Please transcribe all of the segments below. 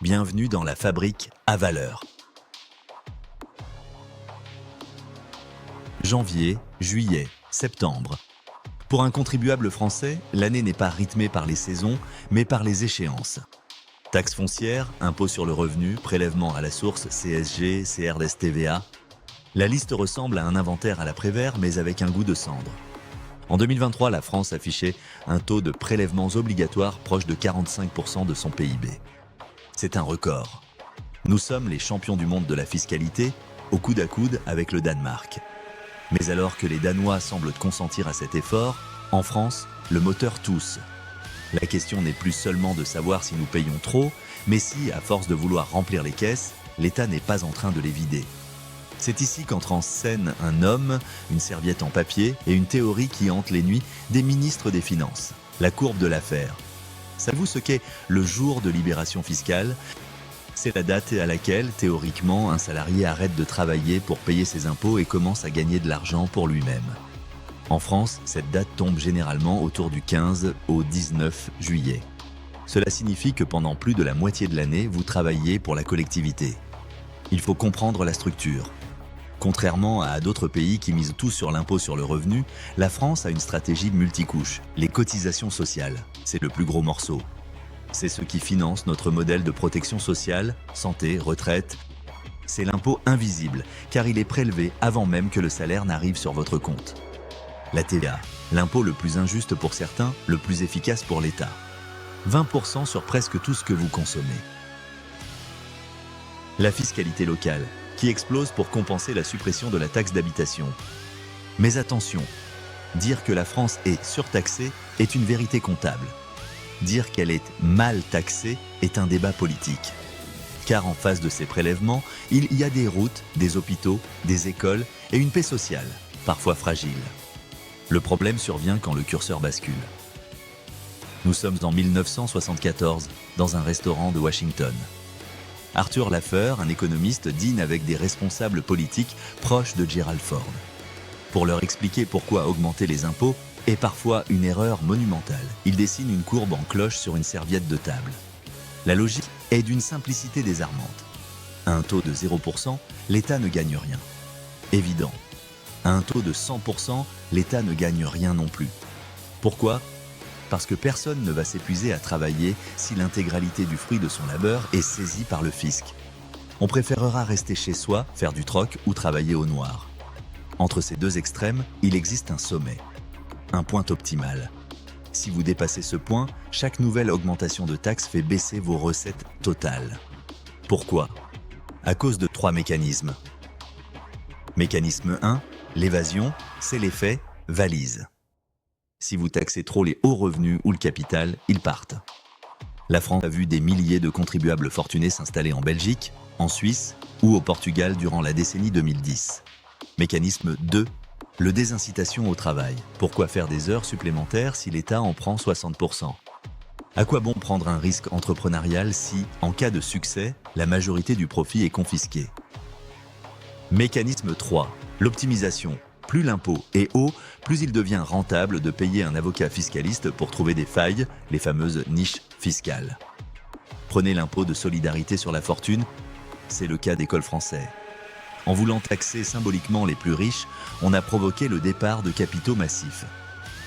Bienvenue dans la fabrique à valeur. Janvier, juillet, septembre. Pour un contribuable français, l'année n'est pas rythmée par les saisons, mais par les échéances. Taxe foncière, impôt sur le revenu, prélèvement à la source, CSG, CRDS TVA. La liste ressemble à un inventaire à la Prévert, mais avec un goût de cendre. En 2023, la France affichait un taux de prélèvements obligatoires proche de 45% de son PIB. C'est un record. Nous sommes les champions du monde de la fiscalité, au coude à coude avec le Danemark. Mais alors que les Danois semblent consentir à cet effort, en France, le moteur tousse. La question n'est plus seulement de savoir si nous payons trop, mais si, à force de vouloir remplir les caisses, l'État n'est pas en train de les vider. C'est ici qu'entre en scène un homme, une serviette en papier et une théorie qui hante les nuits des ministres des Finances, la courbe de l'affaire. Savez-vous ce qu'est le jour de libération fiscale ? C'est la date à laquelle, théoriquement, un salarié arrête de travailler pour payer ses impôts et commence à gagner de l'argent pour lui-même. En France, cette date tombe généralement autour du 15 au 19 juillet. Cela signifie que pendant plus de la moitié de l'année, vous travaillez pour la collectivité. Il faut comprendre la structure. Contrairement à d'autres pays qui misent tout sur l'impôt sur le revenu, la France a une stratégie multicouche, les cotisations sociales. C'est le plus gros morceau. C'est ce qui finance notre modèle de protection sociale, santé, retraite. C'est l'impôt invisible, car il est prélevé avant même que le salaire n'arrive sur votre compte. La TVA, l'impôt le plus injuste pour certains, le plus efficace pour l'État. 20% sur presque tout ce que vous consommez. La fiscalité locale, qui explose pour compenser la suppression de la taxe d'habitation. Mais attention, dire que la France est surtaxée est une vérité comptable. Dire qu'elle est mal taxée est un débat politique. Car en face de ces prélèvements, il y a des routes, des hôpitaux, des écoles et une paix sociale, parfois fragile. Le problème survient quand le curseur bascule. Nous sommes en 1974, dans un restaurant de Washington. Arthur Laffer, un économiste, dîne avec des responsables politiques proches de Gerald Ford. Pour leur expliquer pourquoi augmenter les impôts est parfois une erreur monumentale, il dessine une courbe en cloche sur une serviette de table. La logique est d'une simplicité désarmante. À un taux de 0%, l'État ne gagne rien. Évident. À un taux de 100%, l'État ne gagne rien non plus. Pourquoi ? Parce que personne ne va s'épuiser à travailler si l'intégralité du fruit de son labeur est saisie par le fisc. On préférera rester chez soi, faire du troc ou travailler au noir. Entre ces deux extrêmes, il existe un sommet, un point optimal. Si vous dépassez ce point, chaque nouvelle augmentation de taxes fait baisser vos recettes totales. Pourquoi ? À cause de 3 mécanismes. Mécanisme 1, l'évasion, c'est l'effet valise. Si vous taxez trop les hauts revenus ou le capital, ils partent. La France a vu des milliers de contribuables fortunés s'installer en Belgique, en Suisse ou au Portugal durant la décennie 2010. Mécanisme 2, le désincitation au travail. Pourquoi faire des heures supplémentaires si l'État en prend 60%? À quoi bon prendre un risque entrepreneurial si, en cas de succès, la majorité du profit est confisquée? Mécanisme 3, l'optimisation. Plus l'impôt est haut, plus il devient rentable de payer un avocat fiscaliste pour trouver des failles, les fameuses niches fiscales. Prenez l'impôt de solidarité sur la fortune, c'est le cas des cols français. En voulant taxer symboliquement les plus riches, on a provoqué le départ de capitaux massifs.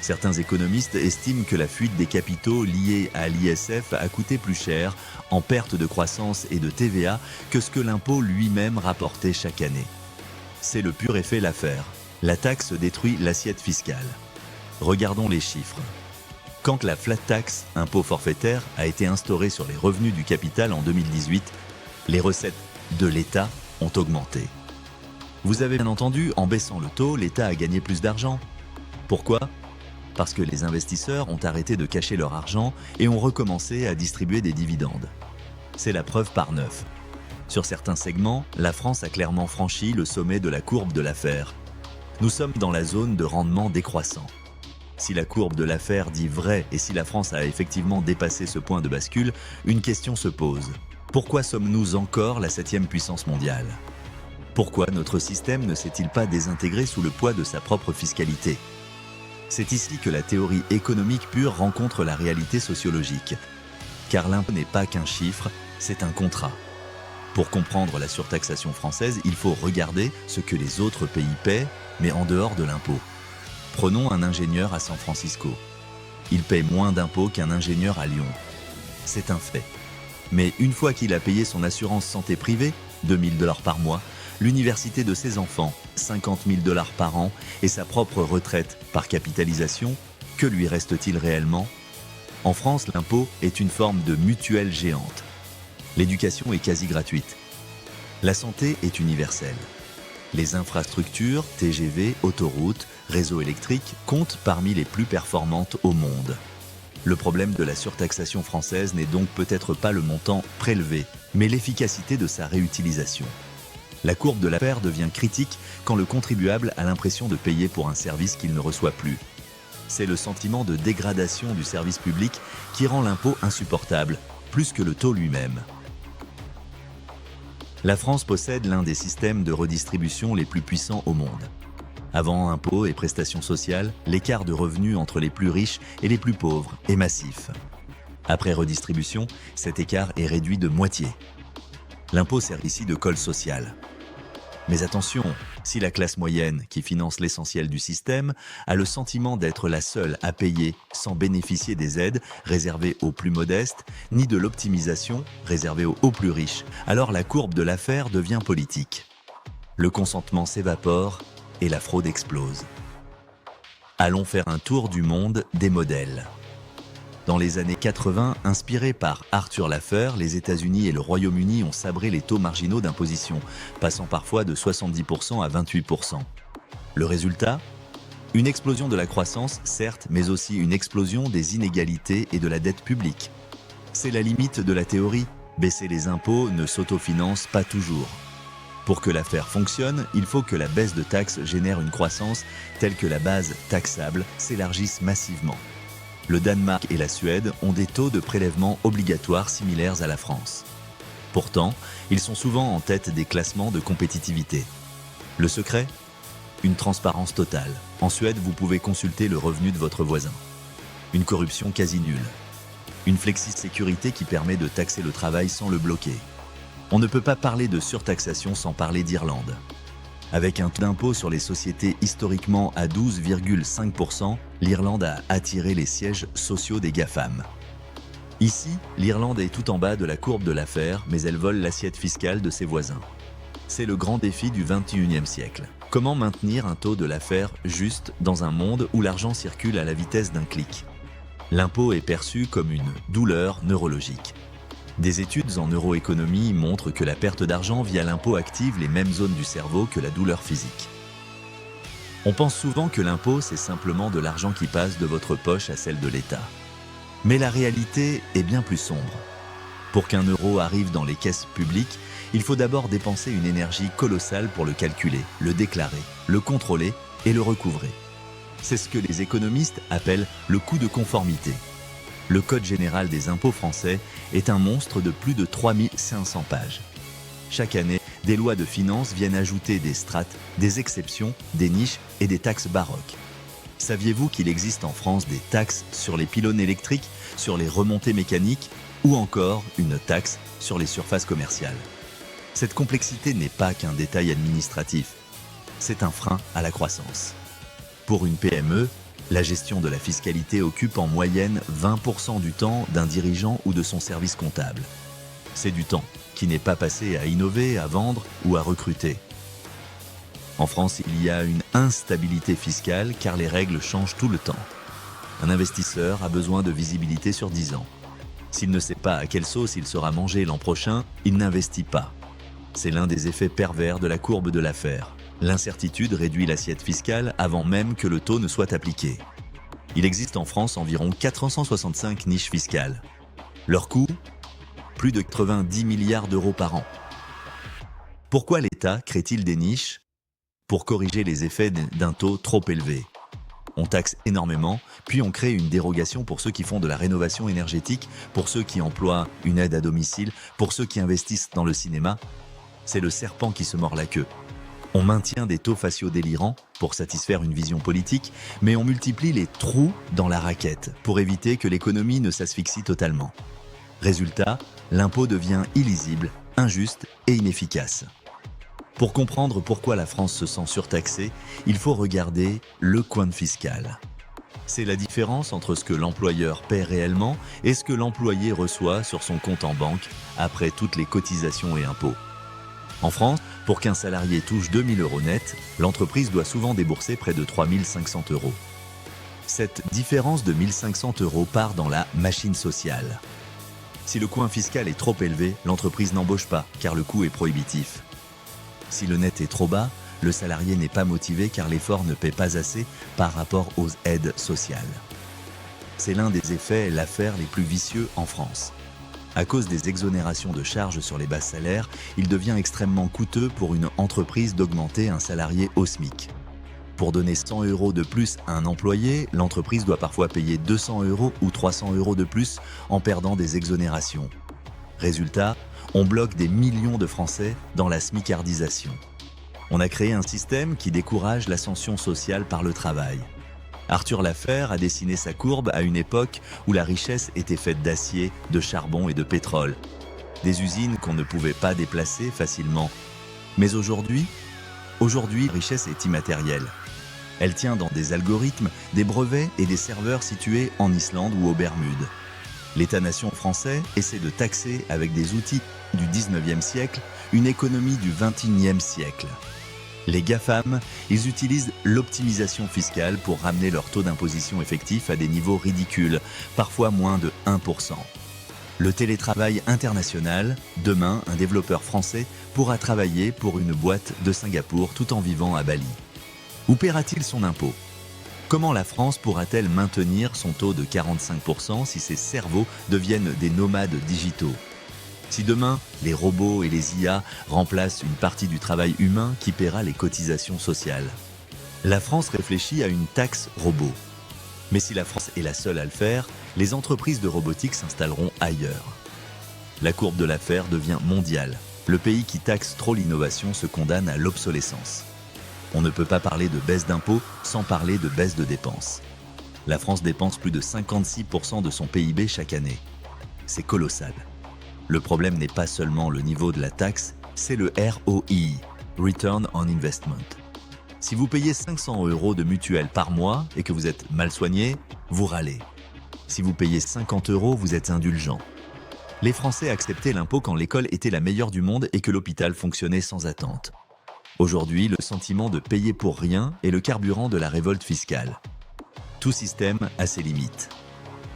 Certains économistes estiment que la fuite des capitaux liés à l'ISF a coûté plus cher en perte de croissance et de TVA que ce que l'impôt lui-même rapportait chaque année. C'est le pur effet Laffer. La taxe détruit l'assiette fiscale. Regardons les chiffres. Quand la flat tax, impôt forfaitaire, a été instaurée sur les revenus du capital en 2018, les recettes de l'État ont augmenté. Vous avez bien entendu, en baissant le taux, l'État a gagné plus d'argent. Pourquoi ? Parce que les investisseurs ont arrêté de cacher leur argent et ont recommencé à distribuer des dividendes. C'est la preuve par 9. Sur certains segments, la France a clairement franchi le sommet de la courbe de l'affaire. Nous sommes dans la zone de rendement décroissant. Si la courbe de l'affaire dit vrai et si la France a effectivement dépassé ce point de bascule, une question se pose. Pourquoi sommes-nous encore la 7e puissance mondiale ? Pourquoi notre système ne s'est-il pas désintégré sous le poids de sa propre fiscalité ? C'est ici que la théorie économique pure rencontre la réalité sociologique. car l'impôt n'est pas qu'un chiffre, c'est un contrat. Pour comprendre la surtaxation française, il faut regarder ce que les autres pays paient, mais en dehors de l'impôt. Prenons un ingénieur à San Francisco. Il paie moins d'impôts qu'un ingénieur à Lyon. C'est un fait. Mais une fois qu'il a payé son assurance santé privée, 2 000 $ par mois, l'université de ses enfants, 50 000 $ par an, et sa propre retraite par capitalisation, que lui reste-t-il réellement? En France, l'impôt est une forme de mutuelle géante. L'éducation est quasi gratuite. La santé est universelle. Les infrastructures, TGV, autoroutes, réseaux électriques comptent parmi les plus performantes au monde. Le problème de la surtaxation française n'est donc peut-être pas le montant prélevé, mais l'efficacité de sa réutilisation. La courbe de l'affaire devient critique quand le contribuable a l'impression de payer pour un service qu'il ne reçoit plus. C'est le sentiment de dégradation du service public qui rend l'impôt insupportable, plus que le taux lui-même. La France possède l'un des systèmes de redistribution les plus puissants au monde. Avant impôts et prestations sociales, l'écart de revenus entre les plus riches et les plus pauvres est massif. Après redistribution, cet écart est réduit de moitié. L'impôt sert ici de colle sociale. Mais attention, si la classe moyenne, qui finance l'essentiel du système, a le sentiment d'être la seule à payer sans bénéficier des aides réservées aux plus modestes, ni de l'optimisation réservée aux plus riches, alors la courbe de l'affaire devient politique. Le consentement s'évapore et la fraude explose. Allons faire un tour du monde des modèles. Dans les années 80, inspirés par Arthur Laffer, les États-Unis et le Royaume-Uni ont sabré les taux marginaux d'imposition, passant parfois de 70% à 28%. Le résultat ? Une explosion de la croissance, certes, mais aussi une explosion des inégalités et de la dette publique. C'est la limite de la théorie. Baisser les impôts ne s'autofinance pas toujours. Pour que l'affaire fonctionne, il faut que la baisse de taxes génère une croissance telle que la base taxable s'élargisse massivement. Le Danemark et la Suède ont des taux de prélèvement obligatoires similaires à la France. Pourtant, ils sont souvent en tête des classements de compétitivité. Le secret ? Une transparence totale. En Suède, vous pouvez consulter le revenu de votre voisin. Une corruption quasi nulle. Une flexi-sécurité qui permet de taxer le travail sans le bloquer. On ne peut pas parler de surtaxation sans parler d'Irlande. Avec un taux d'impôt sur les sociétés historiquement à 12,5%, l'Irlande a attiré les sièges sociaux des GAFAM. Ici, l'Irlande est tout en bas de la courbe de l'affaire, mais elle vole l'assiette fiscale de ses voisins. C'est le grand défi du XXIe siècle. Comment maintenir un taux de l'affaire juste dans un monde où l'argent circule à la vitesse d'un clic? L'impôt est perçu comme une douleur neurologique. Des études en neuroéconomie montrent que la perte d'argent via l'impôt active les mêmes zones du cerveau que la douleur physique. On pense souvent que l'impôt, c'est simplement de l'argent qui passe de votre poche à celle de l'État. Mais la réalité est bien plus sombre. Pour qu'un euro arrive dans les caisses publiques, il faut d'abord dépenser une énergie colossale pour le calculer, le déclarer, le contrôler et le recouvrer. C'est ce que les économistes appellent le coût de conformité. Le Code général des impôts français est un monstre de plus de 3500 pages. Chaque année, des lois de finances viennent ajouter des strates, des exceptions, des niches et des taxes baroques. Saviez-vous qu'il existe en France des taxes sur les pylônes électriques, sur les remontées mécaniques ou encore une taxe sur les surfaces commerciales? Cette complexité n'est pas qu'un détail administratif, c'est un frein à la croissance. Pour une PME, la gestion de la fiscalité occupe en moyenne 20% du temps d'un dirigeant ou de son service comptable. C'est du temps qui n'est pas passé à innover, à vendre ou à recruter. En France, il y a une instabilité fiscale car les règles changent tout le temps. Un investisseur a besoin de visibilité sur 10 ans. S'il ne sait pas à quelle sauce il sera mangé l'an prochain, il n'investit pas. C'est l'un des effets pervers de la courbe de l'affaire. L'incertitude réduit l'assiette fiscale avant même que le taux ne soit appliqué. Il existe en France environ 465 niches fiscales. Leur coût ? Plus de 90 milliards d'euros par an. Pourquoi l'État crée-t-il des niches ? Pour corriger les effets d'un taux trop élevé. On taxe énormément, puis on crée une dérogation pour ceux qui font de la rénovation énergétique, pour ceux qui emploient une aide à domicile, pour ceux qui investissent dans le cinéma. C'est le serpent qui se mord la queue. On maintient des taux faciaux délirants pour satisfaire une vision politique, mais on multiplie les trous dans la raquette pour éviter que l'économie ne s'asphyxie totalement. Résultat, l'impôt devient illisible, injuste et inefficace. Pour comprendre pourquoi la France se sent surtaxée, il faut regarder le coin fiscal. C'est la différence entre ce que l'employeur paie réellement et ce que l'employé reçoit sur son compte en banque après toutes les cotisations et impôts. En France, pour qu'un salarié touche 2 000 € net, l'entreprise doit souvent débourser près de 3 500 €. Cette différence de 1 500 € part dans la machine sociale. Si le coin fiscal est trop élevé, l'entreprise n'embauche pas car le coût est prohibitif. Si le net est trop bas, le salarié n'est pas motivé car l'effort ne paie pas assez par rapport aux aides sociales. C'est l'un des effets l'affaire les plus vicieux en France. À cause des exonérations de charges sur les bas salaires, il devient extrêmement coûteux pour une entreprise d'augmenter un salarié au SMIC. Pour donner 100 € de plus à un employé, l'entreprise doit parfois payer 200 € ou 300 € de plus en perdant des exonérations. Résultat, on bloque des millions de Français dans la smicardisation. On a créé un système qui décourage l'ascension sociale par le travail. Arthur Laffer a dessiné sa courbe à une époque où la richesse était faite d'acier, de charbon et de pétrole. Des usines qu'on ne pouvait pas déplacer facilement. Mais aujourd'hui, la richesse est immatérielle. Elle tient dans des algorithmes, des brevets et des serveurs situés en Islande ou aux Bermudes. L'État-nation français essaie de taxer avec des outils du 19e siècle une économie du 21e siècle. Les GAFAM, ils utilisent l'optimisation fiscale pour ramener leur taux d'imposition effectif à des niveaux ridicules, parfois moins de 1%. Le télétravail international, demain, un développeur français pourra travailler pour une boîte de Singapour tout en vivant à Bali. Où paiera-t-il son impôt ? Comment la France pourra-t-elle maintenir son taux de 45% si ses cerveaux deviennent des nomades digitaux ? Si demain, les robots et les IA remplacent une partie du travail humain, qui paiera les cotisations sociales ? La France réfléchit à une taxe robot. Mais si la France est la seule à le faire, les entreprises de robotique s'installeront ailleurs. La courbe de l'affaire devient mondiale. Le pays qui taxe trop l'innovation se condamne à l'obsolescence. On ne peut pas parler de baisse d'impôts sans parler de baisse de dépenses. La France dépense plus de 56% de son PIB chaque année. C'est colossal. Le problème n'est pas seulement le niveau de la taxe, c'est le ROI, Return on Investment. Si vous payez 500 € de mutuelle par mois et que vous êtes mal soigné, vous râlez. Si vous payez 50 €, vous êtes indulgent. Les Français acceptaient l'impôt quand l'école était la meilleure du monde et que l'hôpital fonctionnait sans attente. Aujourd'hui, le sentiment de payer pour rien est le carburant de la révolte fiscale. Tout système a ses limites.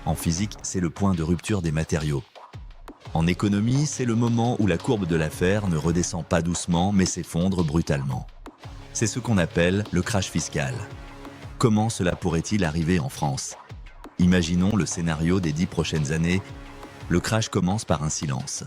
En physique, c'est le point de rupture des matériaux. En économie, c'est le moment où la courbe de l'affaire ne redescend pas doucement mais s'effondre brutalement. C'est ce qu'on appelle le crash fiscal. Comment cela pourrait-il arriver en France ? Imaginons le scénario des 10 prochaines années. Le crash commence par un silence.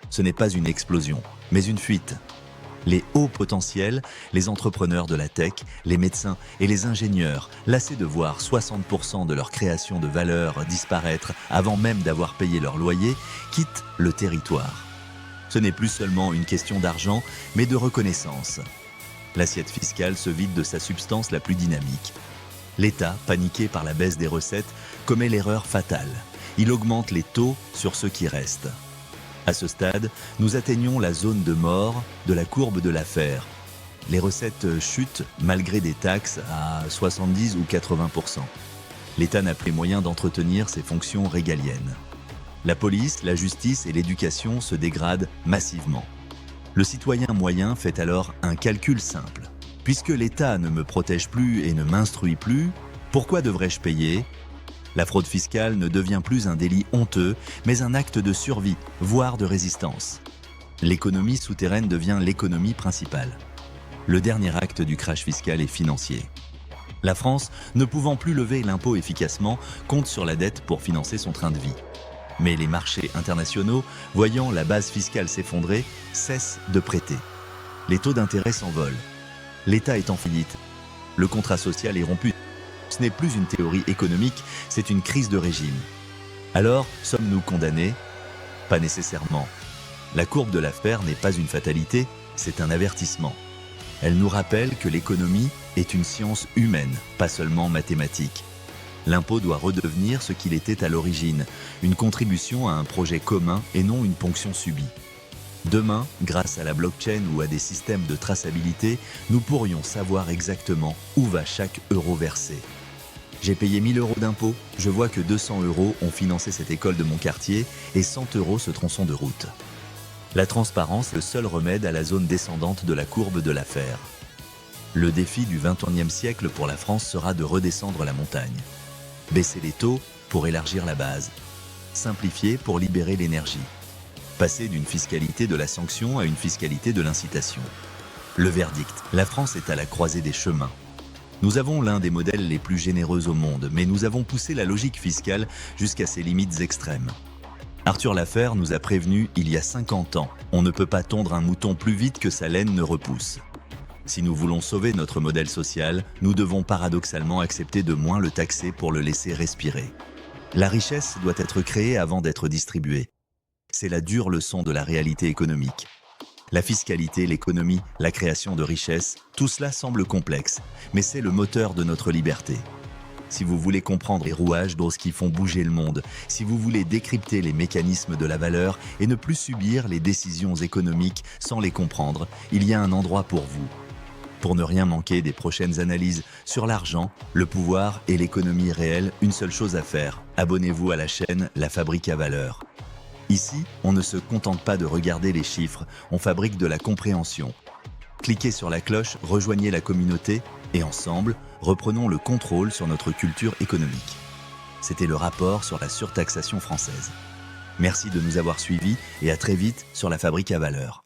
Ce n'est pas une explosion, mais une fuite. Les hauts potentiels, les entrepreneurs de la tech, les médecins et les ingénieurs, lassés de voir 60% de leur création de valeur disparaître avant même d'avoir payé leur loyer, quittent le territoire. Ce n'est plus seulement une question d'argent, mais de reconnaissance. L'assiette fiscale se vide de sa substance la plus dynamique. L'État, paniqué par la baisse des recettes, commet l'erreur fatale. Il augmente les taux sur ceux qui restent. À ce stade, nous atteignons la zone de mort de la courbe de l'affaire. Les recettes chutent malgré des taxes à 70 ou 80%. L'État n'a plus les moyens d'entretenir ses fonctions régaliennes. La police, la justice et l'éducation se dégradent massivement. Le citoyen moyen fait alors un calcul simple. Puisque l'État ne me protège plus et ne m'instruit plus, pourquoi devrais-je payer ? La fraude fiscale ne devient plus un délit honteux, mais un acte de survie, voire de résistance. L'économie souterraine devient l'économie principale. Le dernier acte du crash fiscal est financier. La France, ne pouvant plus lever l'impôt efficacement, compte sur la dette pour financer son train de vie. Mais les marchés internationaux, voyant la base fiscale s'effondrer, cessent de prêter. Les taux d'intérêt s'envolent. L'État est en faillite. Le contrat social est rompu. Ce n'est plus une théorie économique, c'est une crise de régime. Alors, sommes-nous condamnés ? Pas nécessairement. La courbe de l'affaire n'est pas une fatalité, c'est un avertissement. Elle nous rappelle que l'économie est une science humaine, pas seulement mathématique. L'impôt doit redevenir ce qu'il était à l'origine, une contribution à un projet commun et non une ponction subie. Demain, grâce à la blockchain ou à des systèmes de traçabilité, nous pourrions savoir exactement où va chaque euro versé. J'ai payé 1 000 € d'impôts, je vois que 200 € ont financé cette école de mon quartier et 100 € ce tronçon de route. La transparence est le seul remède à la zone descendante de la courbe de l'affaire. Le défi du XXIe siècle pour la France sera de redescendre la montagne. Baisser les taux pour élargir la base. Simplifier pour libérer l'énergie. Passer d'une fiscalité de la sanction à une fiscalité de l'incitation. Le verdict, la France est à la croisée des chemins. Nous avons l'un des modèles les plus généreux au monde, mais nous avons poussé la logique fiscale jusqu'à ses limites extrêmes. Arthur Laffer nous a prévenus il y a 50 ans, on ne peut pas tondre un mouton plus vite que sa laine ne repousse. Si nous voulons sauver notre modèle social, nous devons paradoxalement accepter de moins le taxer pour le laisser respirer. La richesse doit être créée avant d'être distribuée. C'est la dure leçon de la réalité économique. La fiscalité, l'économie, la création de richesses, tout cela semble complexe, mais c'est le moteur de notre liberté. Si vous voulez comprendre les rouages d'os qui font bouger le monde, si vous voulez décrypter les mécanismes de la valeur et ne plus subir les décisions économiques sans les comprendre, il y a un endroit pour vous. Pour ne rien manquer des prochaines analyses sur l'argent, le pouvoir et l'économie réelle, une seule chose à faire, abonnez-vous à la chaîne La Fabrique à Valeurs. Ici, on ne se contente pas de regarder les chiffres, on fabrique de la compréhension. Cliquez sur la cloche, rejoignez la communauté et ensemble, reprenons le contrôle sur notre culture économique. C'était le rapport sur la surtaxation française. Merci de nous avoir suivis et à très vite sur La Fabrique à Valeurs.